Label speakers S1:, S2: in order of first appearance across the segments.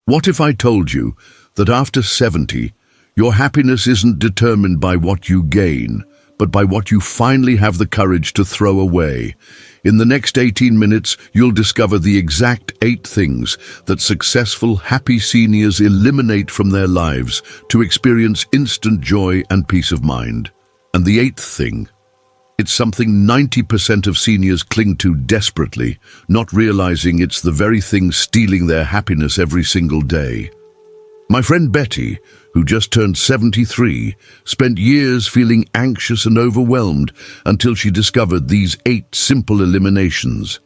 S1: What if I told you that after 70, your happiness isn't determined by what you gain, but by what you finally have the courage to throw away? In the next 18 minutes, you'll discover the exact 8 things that successful, happy seniors eliminate from their lives to experience instant joy and peace of mind. And the 8th thing, it's something 90% of seniors cling to desperately, not realizing it's the very thing stealing their happiness every single day. My friend Betty, who just turned 73, spent years feeling anxious and overwhelmed until she discovered these 8 simple eliminations.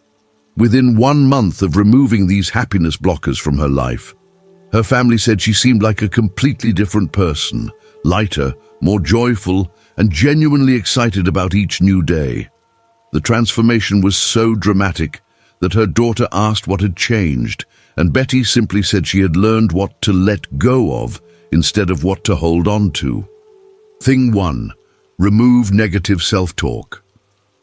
S1: Within 1 month of removing these happiness blockers from her life, her family said she seemed like a completely different person, lighter, more joyful, and genuinely excited about each new day. The transformation was so dramatic that her daughter asked what had changed, and Betty simply said she had learned what to let go of instead of what to hold on to. Thing 1. Remove negative self-talk.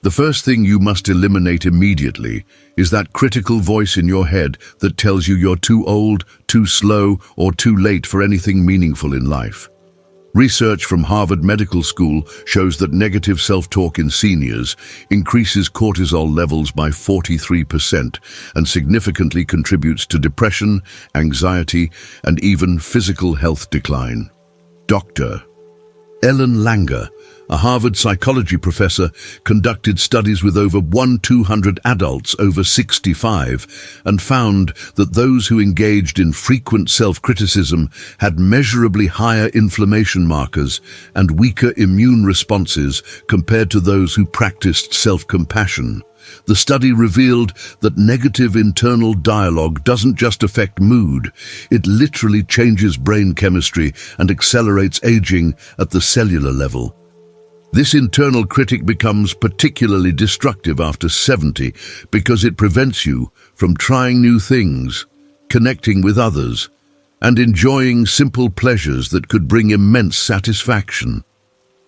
S1: The first thing you must eliminate immediately is that critical voice in your head that tells you you're too old, too slow, or too late for anything meaningful in life. Research from Harvard Medical School shows that negative self-talk in seniors increases cortisol levels by 43% and significantly contributes to depression, anxiety, and even physical health decline. Dr. Ellen Langer, a Harvard psychology professor, conducted studies with over 1,200 adults over 65 and found that those who engaged in frequent self-criticism had measurably higher inflammation markers and weaker immune responses compared to those who practiced self-compassion. The study revealed that negative internal dialogue doesn't just affect mood, it literally changes brain chemistry and accelerates aging at the cellular level. This internal critic becomes particularly destructive after 70 because it prevents you from trying new things, connecting with others, and enjoying simple pleasures that could bring immense satisfaction.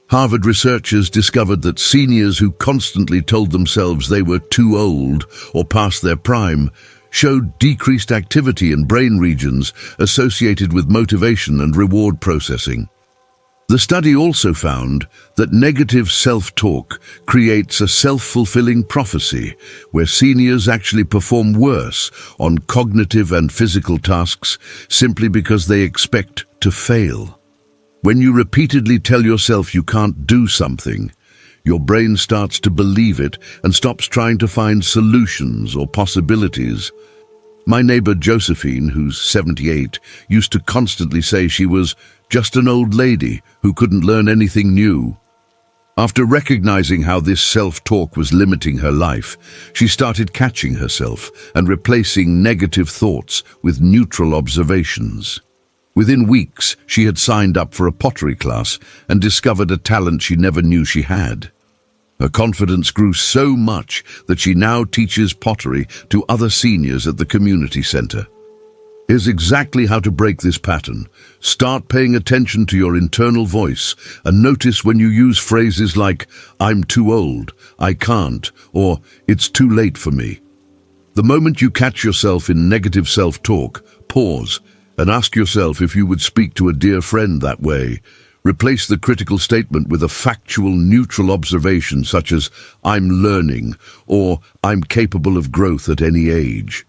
S1: Harvard researchers discovered that seniors who constantly told themselves they were too old or past their prime showed decreased activity in brain regions associated with motivation and reward processing. The study also found that negative self-talk creates a self-fulfilling prophecy, where seniors actually perform worse on cognitive and physical tasks simply because they expect to fail. When you repeatedly tell yourself you can't do something, your brain starts to believe it and stops trying to find solutions or possibilities. My neighbor Josephine, who's 78, used to constantly say she was just an old lady who couldn't learn anything new. After recognizing how this self-talk was limiting her life, she started catching herself and replacing negative thoughts with neutral observations. Within weeks, she had signed up for a pottery class and discovered a talent she never knew she had. Her confidence grew so much that she now teaches pottery to other seniors at the community center. Here's exactly how to break this pattern. Start paying attention to your internal voice and notice when you use phrases like, "I'm too old," "I can't," or "it's too late for me." The moment you catch yourself in negative self-talk, pause and ask yourself if you would speak to a dear friend that way. Replace the critical statement with a factual, neutral observation such as, "I'm learning," or "I'm capable of growth at any age."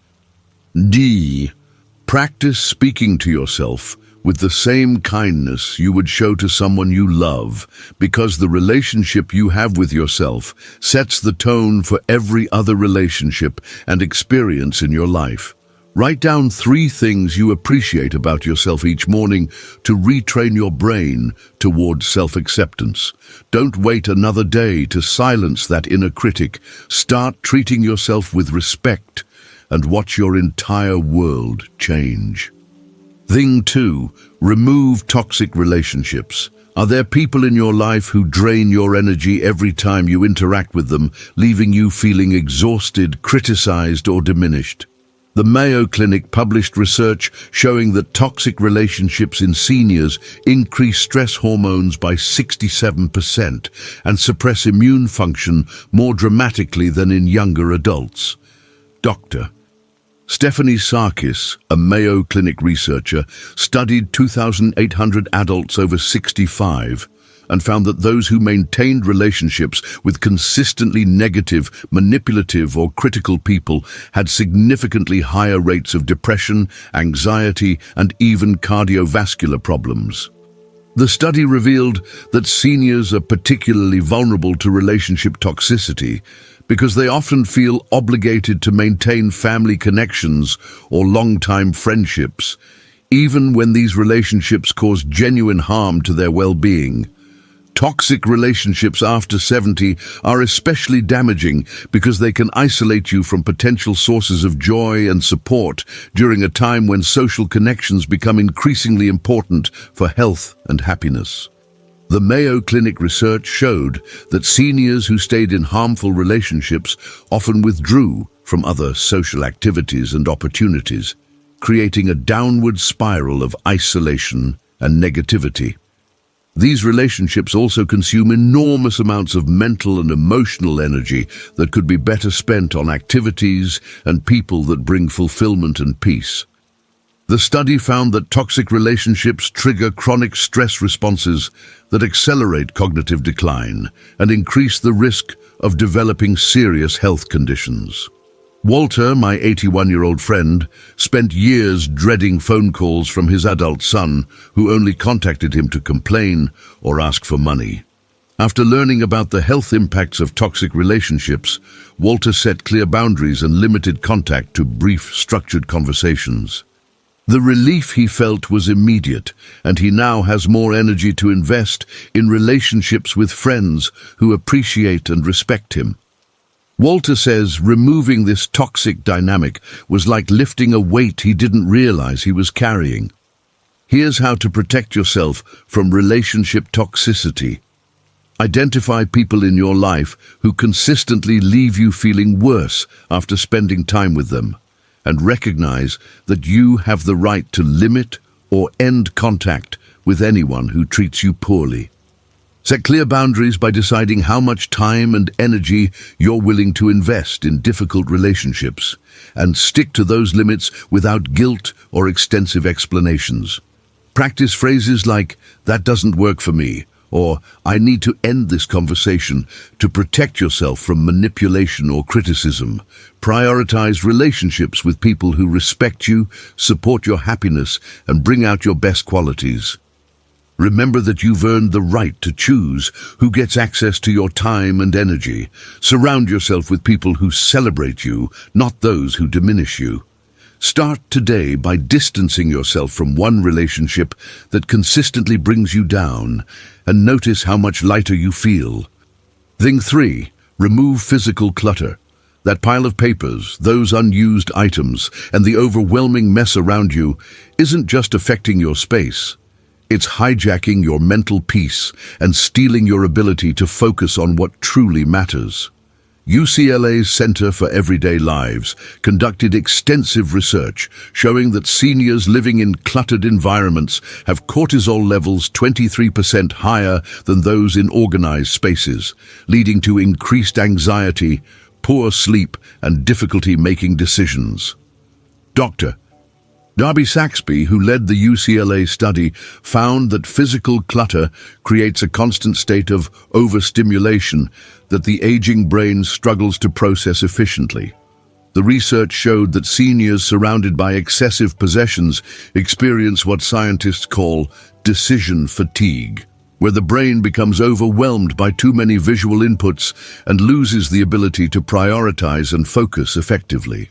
S1: D. Practice speaking to yourself with the same kindness you would show to someone you love, because the relationship you have with yourself sets the tone for every other relationship and experience in your life. Write down 3 things you appreciate about yourself each morning to retrain your brain towards self-acceptance. Don't wait another day to silence that inner critic. Start treating yourself with respect and watch your entire world change. Thing 2, remove toxic relationships. Are there people in your life who drain your energy every time you interact with them, leaving you feeling exhausted, criticized, or diminished? The Mayo Clinic published research showing that toxic relationships in seniors increase stress hormones by 67% and suppress immune function more dramatically than in younger adults. Dr. Stephanie Sarkis, a Mayo Clinic researcher, studied 2,800 adults over 65 and found that those who maintained relationships with consistently negative, manipulative, or critical people had significantly higher rates of depression, anxiety, and even cardiovascular problems. The study revealed that seniors are particularly vulnerable to relationship toxicity because they often feel obligated to maintain family connections or long-time friendships, even when these relationships cause genuine harm to their well-being. Toxic relationships after 70 are especially damaging because they can isolate you from potential sources of joy and support during a time when social connections become increasingly important for health and happiness. The Mayo Clinic research showed that seniors who stayed in harmful relationships often withdrew from other social activities and opportunities, creating a downward spiral of isolation and negativity. These relationships also consume enormous amounts of mental and emotional energy that could be better spent on activities and people that bring fulfillment and peace. The study found that toxic relationships trigger chronic stress responses that accelerate cognitive decline and increase the risk of developing serious health conditions. Walter, my 81-year-old friend, spent years dreading phone calls from his adult son, who only contacted him to complain or ask for money. After learning about the health impacts of toxic relationships, Walter set clear boundaries and limited contact to brief, structured conversations. The relief he felt was immediate, and he now has more energy to invest in relationships with friends who appreciate and respect him. Walter says removing this toxic dynamic was like lifting a weight he didn't realize he was carrying. Here's how to protect yourself from relationship toxicity. Identify people in your life who consistently leave you feeling worse after spending time with them, and recognize that you have the right to limit or end contact with anyone who treats you poorly. Set clear boundaries by deciding how much time and energy you're willing to invest in difficult relationships, and stick to those limits without guilt or extensive explanations. Practice phrases like, "That doesn't work for me," or "I need to end this conversation," to protect yourself from manipulation or criticism. Prioritize relationships with people who respect you, support your happiness, and bring out your best qualities. Remember that you've earned the right to choose who gets access to your time and energy. Surround yourself with people who celebrate you, not those who diminish you. Start today by distancing yourself from one relationship that consistently brings you down, and notice how much lighter you feel. Thing 3, remove physical clutter. That pile of papers, those unused items, and the overwhelming mess around you isn't just affecting your space. It's hijacking your mental peace and stealing your ability to focus on what truly matters. UCLA's Center for Everyday Lives conducted extensive research showing that seniors living in cluttered environments have cortisol levels 23% higher than those in organized spaces, leading to increased anxiety, poor sleep, and difficulty making decisions. Dr. Darby Saxby, who led the UCLA study, found that physical clutter creates a constant state of overstimulation that the aging brain struggles to process efficiently. The research showed that seniors surrounded by excessive possessions experience what scientists call decision fatigue, where the brain becomes overwhelmed by too many visual inputs and loses the ability to prioritize and focus effectively.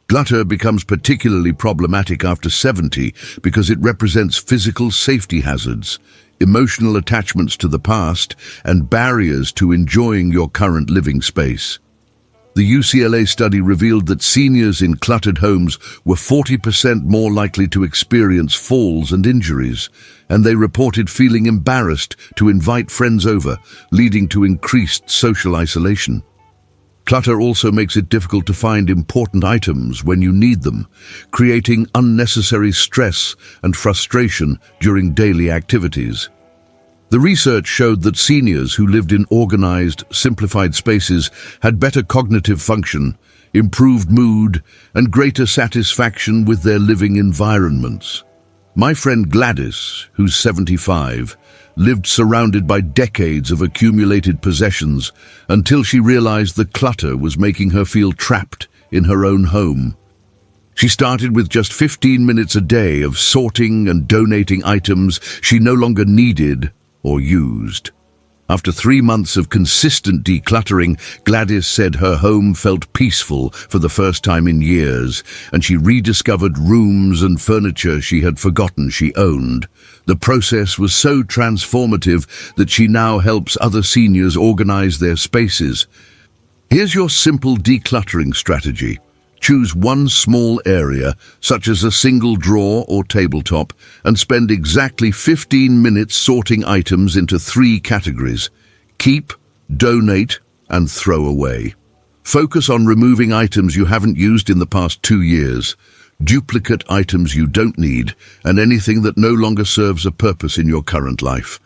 S1: Clutter becomes particularly problematic after 70 because it represents physical safety hazards, emotional attachments to the past, and barriers to enjoying your current living space. The UCLA study revealed that seniors in cluttered homes were 40% more likely to experience falls and injuries, and they reported feeling embarrassed to invite friends over, leading to increased social isolation. Clutter also makes it difficult to find important items when you need them, creating unnecessary stress and frustration during daily activities. The research showed that seniors who lived in organized, simplified spaces had better cognitive function, improved mood, and greater satisfaction with their living environments. My friend Gladys, who's 75, lived surrounded by decades of accumulated possessions until she realized the clutter was making her feel trapped in her own home. She started with just 15 minutes a day of sorting and donating items she no longer needed or used. After 3 months of consistent decluttering, Gladys said her home felt peaceful for the first time in years, and she rediscovered rooms and furniture she had forgotten she owned. The process was so transformative that she now helps other seniors organize their spaces. Here's your simple decluttering strategy. Choose one small area, such as a single drawer or tabletop, and spend exactly 15 minutes sorting items into 3 categories: keep, donate, and throw away. Focus on removing items you haven't used in the past 2 years, duplicate items you don't need, and anything that no longer serves a purpose in your current life.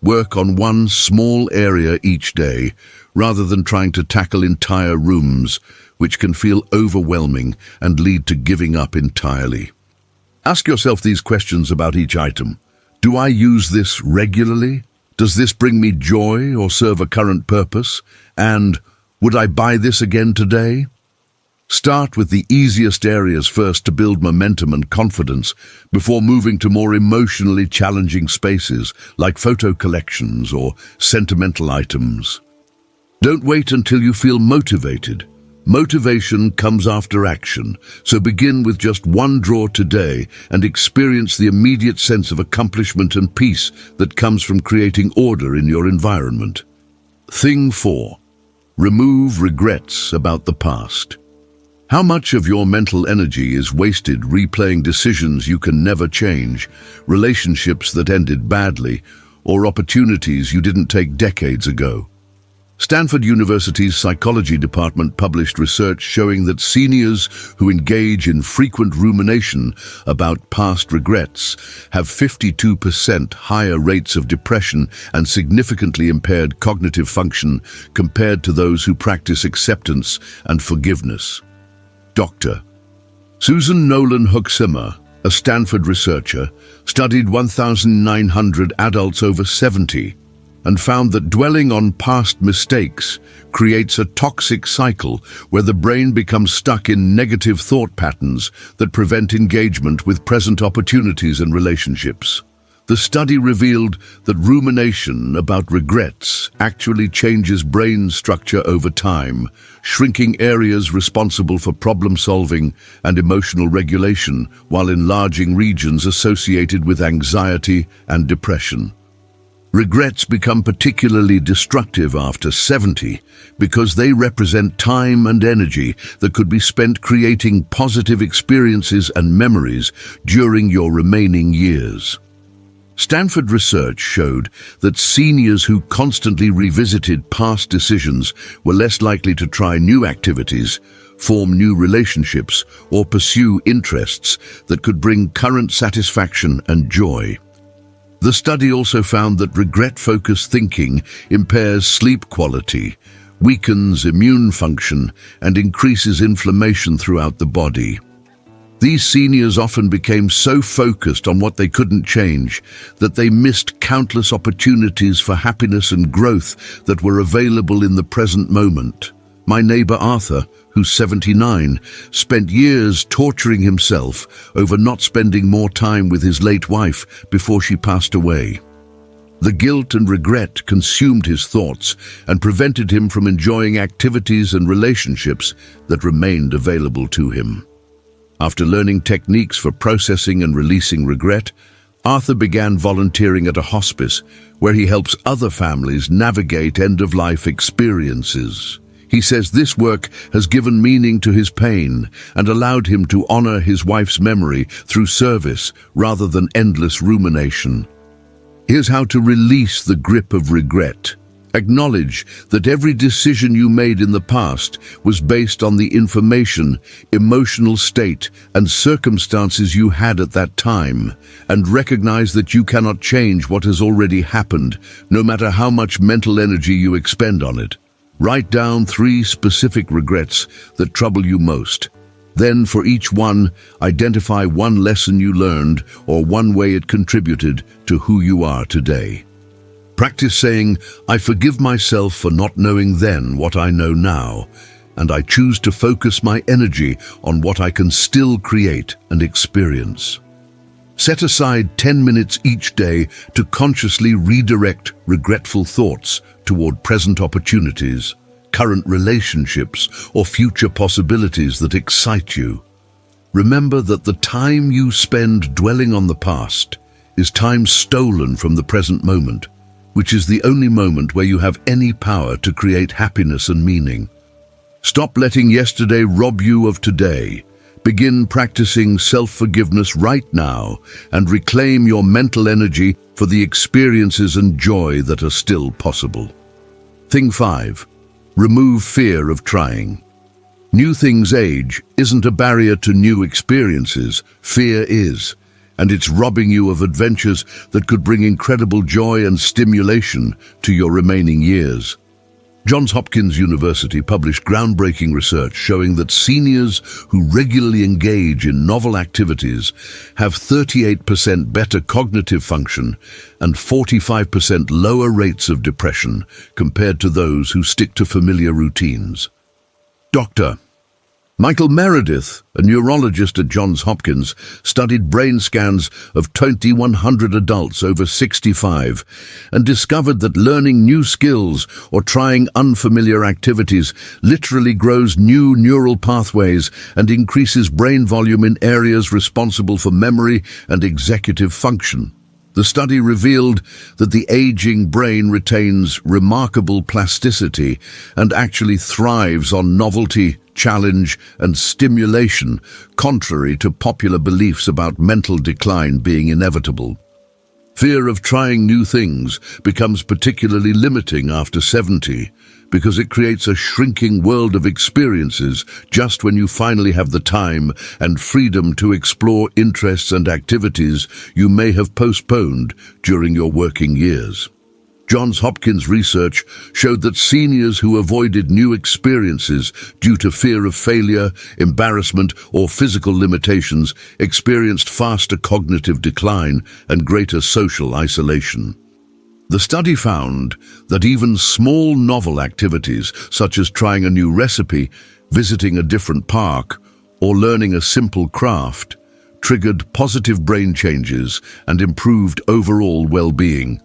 S1: Work on one small area each day, rather than trying to tackle entire rooms, which can feel overwhelming and lead to giving up entirely. Ask yourself these questions about each item. Do I use this regularly? Does this bring me joy or serve a current purpose? And would I buy this again today? Start with the easiest areas first to build momentum and confidence before moving to more emotionally challenging spaces like photo collections or sentimental items. Don't wait until you feel motivated. Motivation comes after action, so begin with just one drawer today and experience the immediate sense of accomplishment and peace that comes from creating order in your environment. Thing 4. Remove regrets about the past. How much of your mental energy is wasted replaying decisions you can never change, relationships that ended badly, or opportunities you didn't take decades ago? Stanford University's psychology department published research showing that seniors who engage in frequent rumination about past regrets have 52% higher rates of depression and significantly impaired cognitive function compared to those who practice acceptance and forgiveness. Dr. Susan Nolan Huxheimer, a Stanford researcher, studied 1,900 adults over 70 and found that dwelling on past mistakes creates a toxic cycle where the brain becomes stuck in negative thought patterns that prevent engagement with present opportunities and relationships. The study revealed that rumination about regrets actually changes brain structure over time, shrinking areas responsible for problem-solving and emotional regulation while enlarging regions associated with anxiety and depression. Regrets become particularly destructive after 70 because they represent time and energy that could be spent creating positive experiences and memories during your remaining years. Stanford research showed that seniors who constantly revisited past decisions were less likely to try new activities, form new relationships, or pursue interests that could bring current satisfaction and joy. The study also found that regret-focused thinking impairs sleep quality, weakens immune function, and increases inflammation throughout the body. These seniors often became so focused on what they couldn't change that they missed countless opportunities for happiness and growth that were available in the present moment. My neighbor Arthur, who's 79, spent years torturing himself over not spending more time with his late wife before she passed away. The guilt and regret consumed his thoughts and prevented him from enjoying activities and relationships that remained available to him. After learning techniques for processing and releasing regret, Arthur began volunteering at a hospice where he helps other families navigate end-of-life experiences. He says this work has given meaning to his pain and allowed him to honor his wife's memory through service rather than endless rumination. Here's how to release the grip of regret. Acknowledge that every decision you made in the past was based on the information, emotional state, and circumstances you had at that time, and recognize that you cannot change what has already happened, no matter how much mental energy you expend on it. Write down 3 specific regrets that trouble you most. Then, for each one, identify one lesson you learned or one way it contributed to who you are today. Practice saying, "I forgive myself for not knowing then what I know now, and I choose to focus my energy on what I can still create and experience." Set aside 10 minutes each day to consciously redirect regretful thoughts toward present opportunities, current relationships, or future possibilities that excite you. Remember that the time you spend dwelling on the past is time stolen from the present moment, which is the only moment where you have any power to create happiness and meaning. Stop letting yesterday rob you of today. Begin practicing self-forgiveness right now and reclaim your mental energy for the experiences and joy that are still possible. Thing 5. Remove fear of trying. New things age isn't a barrier to new experiences, fear is, and it's robbing you of adventures that could bring incredible joy and stimulation to your remaining years. Johns Hopkins University published groundbreaking research showing that seniors who regularly engage in novel activities have 38% better cognitive function and 45% lower rates of depression compared to those who stick to familiar routines. Dr. Michael Meredith, a neurologist at Johns Hopkins, studied brain scans of 2,100 adults over 65 and discovered that learning new skills or trying unfamiliar activities literally grows new neural pathways and increases brain volume in areas responsible for memory and executive function. The study revealed that the aging brain retains remarkable plasticity and actually thrives on novelty, challenge, and stimulation, contrary to popular beliefs about mental decline being inevitable. Fear of trying new things becomes particularly limiting after 70 because it creates a shrinking world of experiences just when you finally have the time and freedom to explore interests and activities you may have postponed during your working years. Johns Hopkins research showed that seniors who avoided new experiences due to fear of failure, embarrassment, or physical limitations experienced faster cognitive decline and greater social isolation. The study found that even small novel activities, such as trying a new recipe, visiting a different park, or learning a simple craft, triggered positive brain changes and improved overall well-being.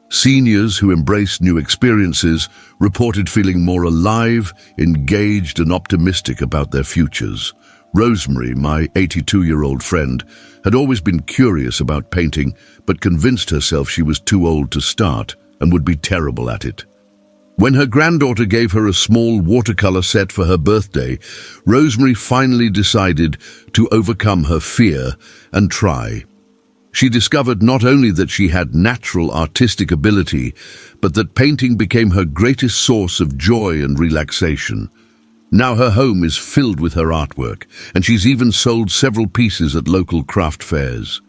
S1: Seniors who embraced new experiences reported feeling more alive, engaged, and optimistic about their futures. Rosemary, my 82-year-old friend, had always been curious about painting, but convinced herself she was too old to start and would be terrible at it. When her granddaughter gave her a small watercolor set for her birthday, Rosemary finally decided to overcome her fear and try. She discovered not only that she had natural artistic ability, but that painting became her greatest source of joy and relaxation. Now her home is filled with her artwork, and she's even sold several pieces at local craft fairs.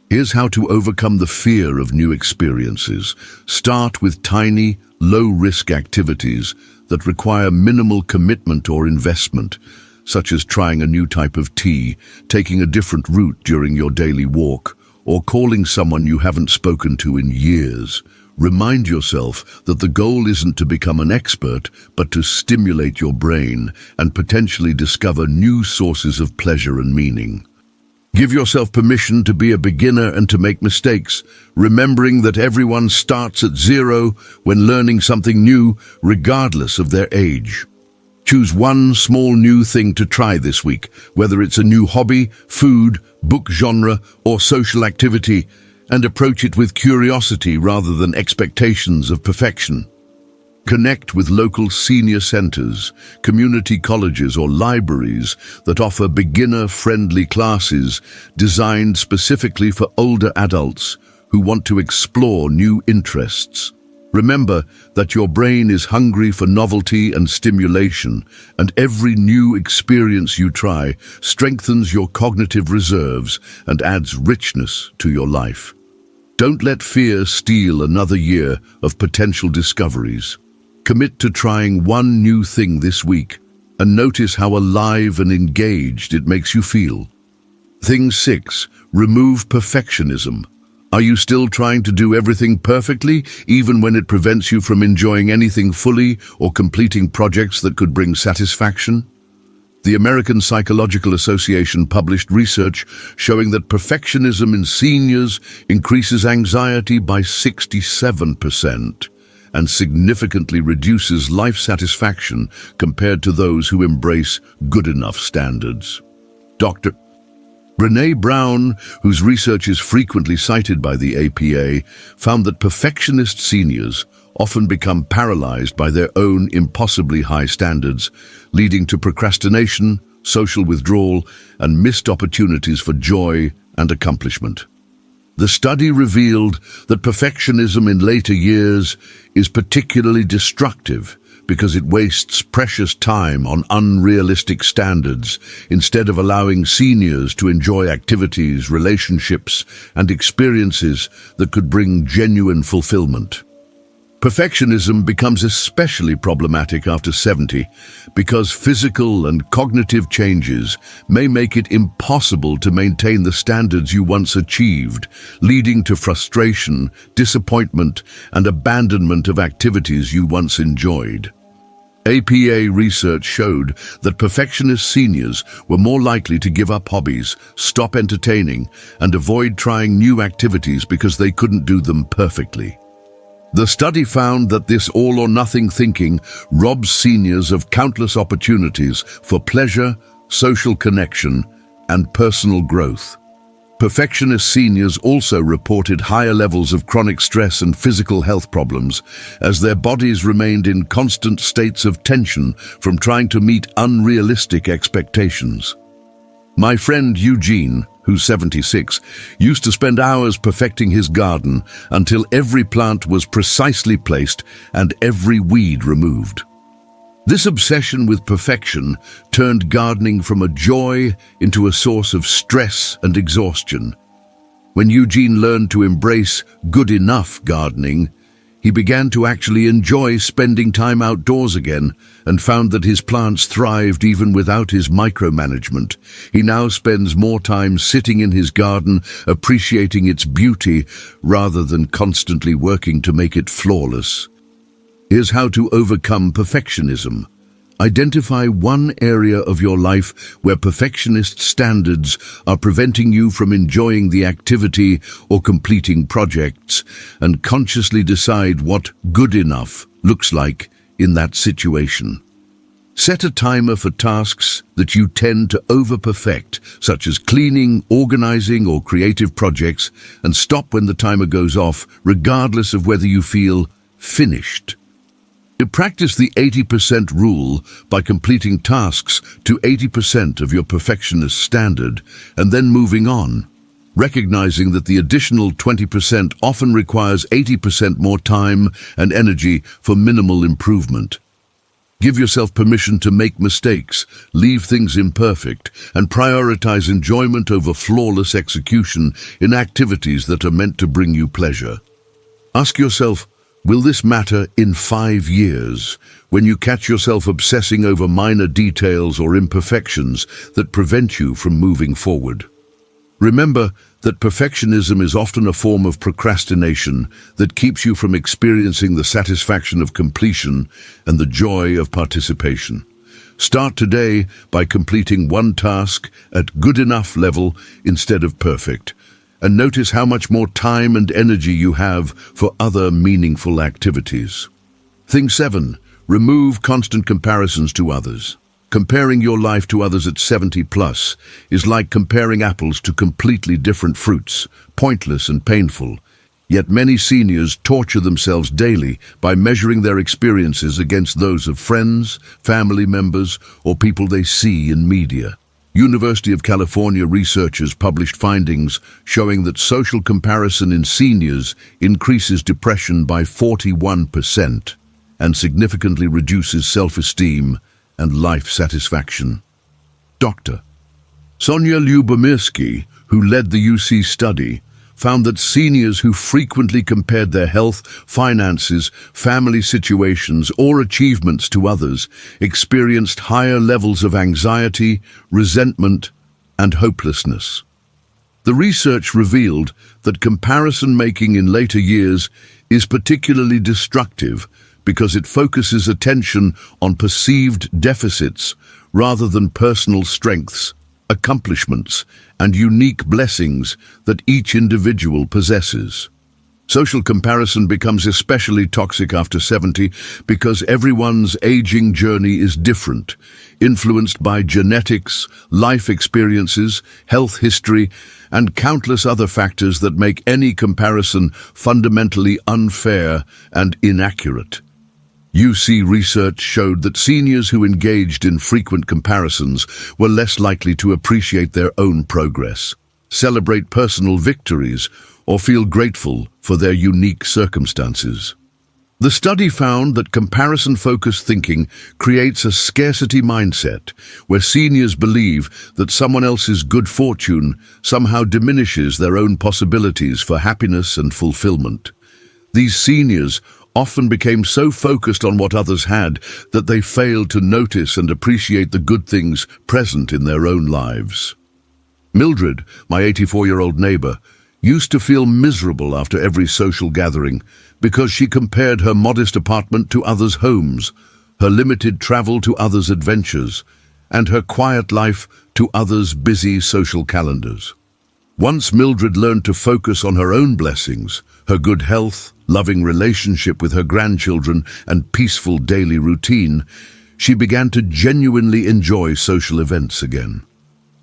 S1: Here's how to overcome the fear of new experiences. Start with tiny, low-risk activities that require minimal commitment or investment, such as trying a new type of tea, taking a different route during your daily walk, or calling someone you haven't spoken to in years. Remind yourself that the goal isn't to become an expert, but to stimulate your brain and potentially discover new sources of pleasure and meaning. Give yourself permission to be a beginner and to make mistakes, remembering that everyone starts at zero when learning something new, regardless of their age. Choose one small new thing to try this week, whether it's a new hobby, food, book genre, or social activity, and approach it with curiosity rather than expectations of perfection. Connect with local senior centers, community colleges, or libraries that offer beginner-friendly classes designed specifically for older adults who want to explore new interests. Remember that your brain is hungry for novelty and stimulation, and every new experience you try strengthens your cognitive reserves and adds richness to your life. Don't let fear steal another year of potential discoveries. Commit to trying one new thing this week and notice how alive and engaged it makes you feel. Thing 6, remove perfectionism. Are you still trying to do everything perfectly, even when it prevents you from enjoying anything fully or completing projects that could bring satisfaction? The American Psychological Association published research showing that perfectionism in seniors increases anxiety by 67% and significantly reduces life satisfaction compared to those who embrace good enough standards. Dr. Brené Brown, whose research is frequently cited by the APA, found that perfectionist seniors often become paralyzed by their own impossibly high standards, leading to procrastination, social withdrawal, and missed opportunities for joy and accomplishment. The study revealed that perfectionism in later years is particularly destructive because it wastes precious time on unrealistic standards instead of allowing seniors to enjoy activities, relationships, and experiences that could bring genuine fulfillment. Perfectionism becomes especially problematic after 70 because physical and cognitive changes may make it impossible to maintain the standards you once achieved, leading to frustration, disappointment, and abandonment of activities you once enjoyed. APA research showed that perfectionist seniors were more likely to give up hobbies, stop entertaining, and avoid trying new activities because they couldn't do them perfectly. The study found that this all-or-nothing thinking robs seniors of countless opportunities for pleasure, social connection, and personal growth. Perfectionist seniors also reported higher levels of chronic stress and physical health problems as their bodies remained in constant states of tension from trying to meet unrealistic expectations. My friend Eugene, who's 76, used to spend hours perfecting his garden until every plant was precisely placed and every weed removed. This obsession with perfection turned gardening from a joy into a source of stress and exhaustion. When Eugene learned to embrace good enough gardening, he began to actually enjoy spending time outdoors again and found that his plants thrived even without his micromanagement. He now spends more time sitting in his garden, appreciating its beauty rather than constantly working to make it flawless. Here's how to overcome perfectionism. Identify one area of your life where perfectionist standards are preventing you from enjoying the activity or completing projects, and consciously decide what good enough looks like in that situation. Set a timer for tasks that you tend to over-perfect, such as cleaning, organizing, or creative projects, and stop when the timer goes off, regardless of whether you feel finished. Practice the 80% rule by completing tasks to 80% of your perfectionist standard and then moving on, recognizing that the additional 20% often requires 80% more time and energy for minimal improvement. Give yourself permission to make mistakes, leave things imperfect, and prioritize enjoyment over flawless execution in activities that are meant to bring you pleasure. Ask yourself, will this matter in 5 years, when you catch yourself obsessing over minor details or imperfections that prevent you from moving forward? Remember that perfectionism is often a form of procrastination that keeps you from experiencing the satisfaction of completion and the joy of participation. Start today by completing one task at good enough level instead of perfect, and notice how much more time and energy you have for other meaningful activities. Thing 7, remove constant comparisons to others. Comparing your life to others at 70 plus is like comparing apples to completely different fruits, pointless and painful. Yet many seniors torture themselves daily by measuring their experiences against those of friends, family members, or people they see in media. University of California researchers published findings showing that social comparison in seniors increases depression by 41% and significantly reduces self-esteem and life satisfaction. Dr. Sonia Lyubomirsky, who led the UC study, found that seniors who frequently compared their health, finances, family situations, or achievements to others experienced higher levels of anxiety, resentment, and hopelessness. The research revealed that comparison making in later years is particularly destructive because it focuses attention on perceived deficits rather than personal strengths, accomplishments, and unique blessings that each individual possesses. Social comparison becomes especially toxic after 70 because everyone's aging journey is different, influenced by genetics, life experiences, health history, and countless other factors that make any comparison fundamentally unfair and inaccurate. UC research showed that seniors who engaged in frequent comparisons were less likely to appreciate their own progress, celebrate personal victories, or feel grateful for their unique circumstances. The study found that comparison-focused thinking creates a scarcity mindset, where seniors believe that someone else's good fortune somehow diminishes their own possibilities for happiness and fulfillment. These seniors often became so focused on what others had that they failed to notice and appreciate the good things present in their own lives. Mildred, my 84-year-old neighbor, used to feel miserable after every social gathering because she compared her modest apartment to others' homes, her limited travel to others' adventures, and her quiet life to others' busy social calendars. Once Mildred learned to focus on her own blessings, her good health, loving relationship with her grandchildren, and peaceful daily routine, she began to genuinely enjoy social events again.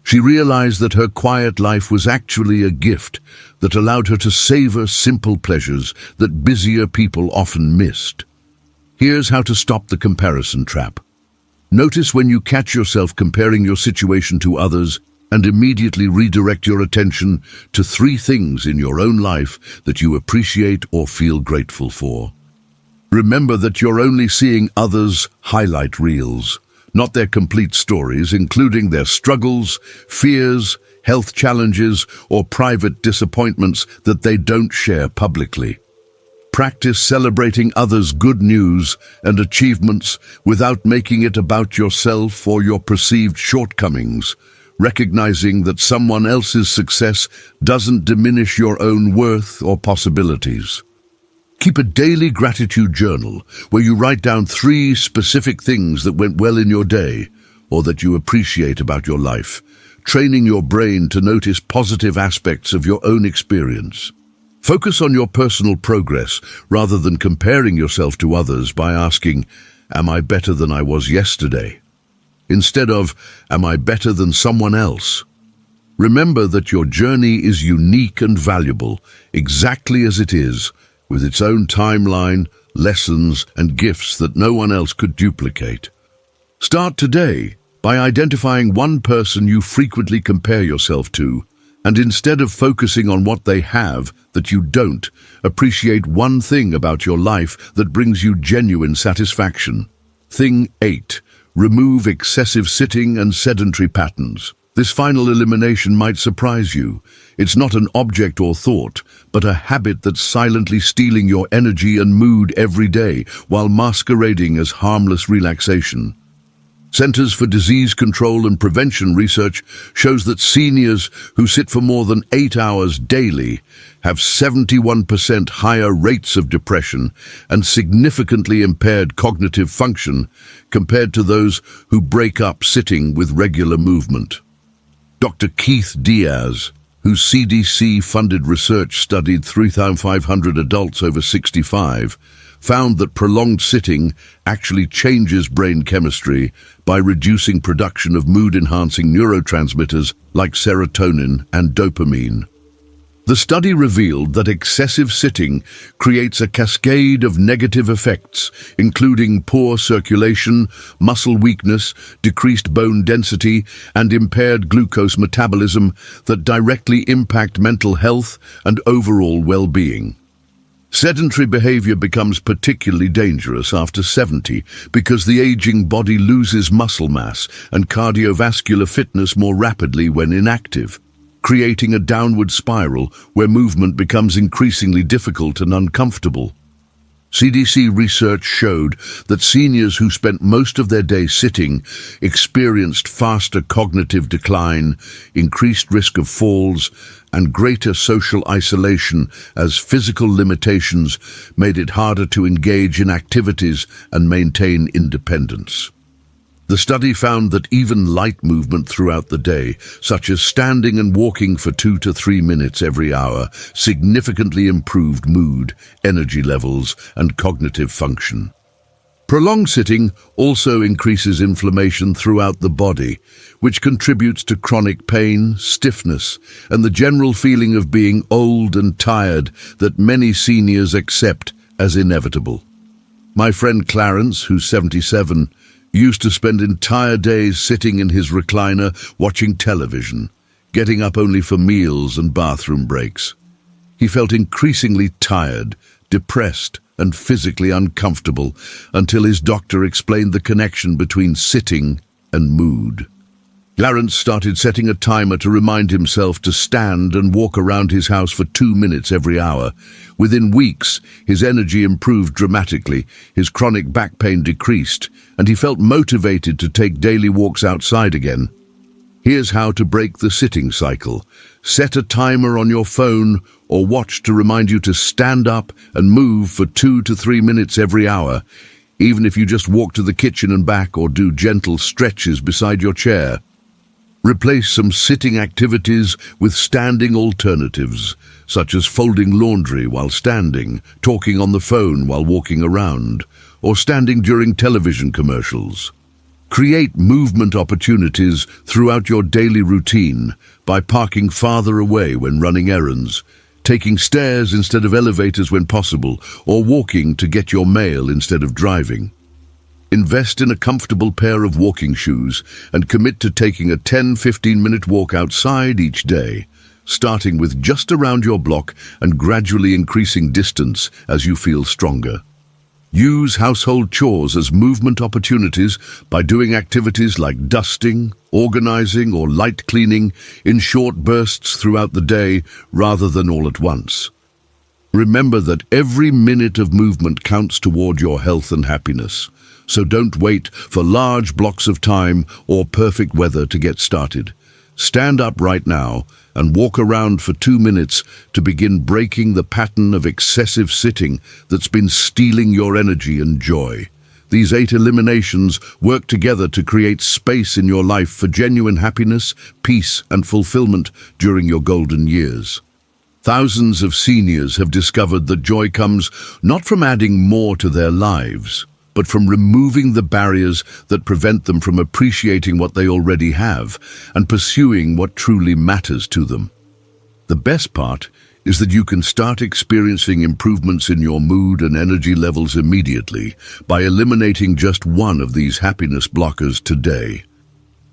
S1: She realized that her quiet life was actually a gift that allowed her to savor simple pleasures that busier people often missed. Here's how to stop the comparison trap. Notice when you catch yourself comparing your situation to others and immediately redirect your attention to 3 things in your own life that you appreciate or feel grateful for. Remember that you're only seeing others' highlight reels, not their complete stories, including their struggles, fears, health challenges, or private disappointments that they don't share publicly. Practice celebrating others' good news and achievements without making it about yourself or your perceived shortcomings, recognizing that someone else's success doesn't diminish your own worth or possibilities. Keep a daily gratitude journal where you write down 3 specific things that went well in your day or that you appreciate about your life, training your brain to notice positive aspects of your own experience. Focus on your personal progress rather than comparing yourself to others by asking, "Am I better than I was yesterday?" instead of, "Am I better than someone else?" Remember that your journey is unique and valuable, exactly as it is, with its own timeline, lessons, and gifts that no one else could duplicate. Start today by identifying one person you frequently compare yourself to, and instead of focusing on what they have that you don't, appreciate one thing about your life that brings you genuine satisfaction. Thing 8. Remove excessive sitting and sedentary patterns. This final elimination might surprise you. It's not an object or thought, but a habit that's silently stealing your energy and mood every day while masquerading as harmless relaxation. Centers for Disease Control and Prevention research shows that seniors who sit for more than 8 hours daily have 71% higher rates of depression and significantly impaired cognitive function compared to those who break up sitting with regular movement. Dr. Keith Diaz, whose CDC-funded research studied 3,500 adults over 65, found that prolonged sitting actually changes brain chemistry by reducing production of mood-enhancing neurotransmitters like serotonin and dopamine. The study revealed that excessive sitting creates a cascade of negative effects, including poor circulation, muscle weakness, decreased bone density, and impaired glucose metabolism that directly impact mental health and overall well-being. Sedentary behavior becomes particularly dangerous after 70 because the aging body loses muscle mass and cardiovascular fitness more rapidly when inactive. creating a downward spiral where movement becomes increasingly difficult and uncomfortable. CDC research showed that seniors who spent most of their day sitting experienced faster cognitive decline, increased risk of falls, and greater social isolation as physical limitations made it harder to engage in activities and maintain independence. The study found that even light movement throughout the day, such as standing and walking for 2 to 3 minutes every hour, significantly improved mood, energy levels, and cognitive function. Prolonged sitting also increases inflammation throughout the body, which contributes to chronic pain, stiffness, and the general feeling of being old and tired that many seniors accept as inevitable. My friend Clarence, who's 77, used to spend entire days sitting in his recliner watching television, getting up only for meals and bathroom breaks. He felt increasingly tired, depressed, and physically uncomfortable until his doctor explained the connection between sitting and mood. Clarence started setting a timer to remind himself to stand and walk around his house for 2 minutes every hour. Within weeks, his energy improved dramatically, his chronic back pain decreased, and he felt motivated to take daily walks outside again. Here's how to break the sitting cycle. Set a timer on your phone or watch to remind you to stand up and move for 2 to 3 minutes every hour, even if you just walk to the kitchen and back or do gentle stretches beside your chair. Replace some sitting activities with standing alternatives, such as folding laundry while standing, talking on the phone while walking around, or standing during television commercials. Create movement opportunities throughout your daily routine by parking farther away when running errands, taking stairs instead of elevators when possible, or walking to get your mail instead of driving. Invest in a comfortable pair of walking shoes and commit to taking a 10-15-minute walk outside each day, starting with just around your block and gradually increasing distance as you feel stronger. Use household chores as movement opportunities by doing activities like dusting, organizing, or light cleaning in short bursts throughout the day rather than all at once. Remember that every minute of movement counts toward your health and happiness. So don't wait for large blocks of time or perfect weather to get started. Stand up right now and walk around for 2 minutes to begin breaking the pattern of excessive sitting that's been stealing your energy and joy. These 8 eliminations work together to create space in your life for genuine happiness, peace, and fulfillment during your golden years. Thousands of seniors have discovered that joy comes not from adding more to their lives, but from removing the barriers that prevent them from appreciating what they already have and pursuing what truly matters to them. The best part is that you can start experiencing improvements in your mood and energy levels immediately by eliminating just one of these happiness blockers today.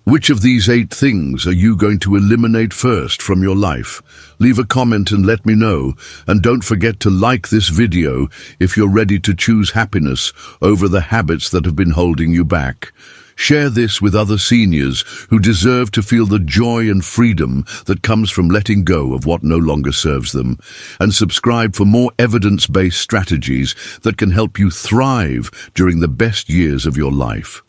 S1: Which of these 8 things are you going to eliminate first from your life? Leave a comment and let me know. And don't forget to like this video if you're ready to choose happiness over the habits that have been holding you back. Share this with other seniors who deserve to feel the joy and freedom that comes from letting go of what no longer serves them. And subscribe for more evidence-based strategies that can help you thrive during the best years of your life.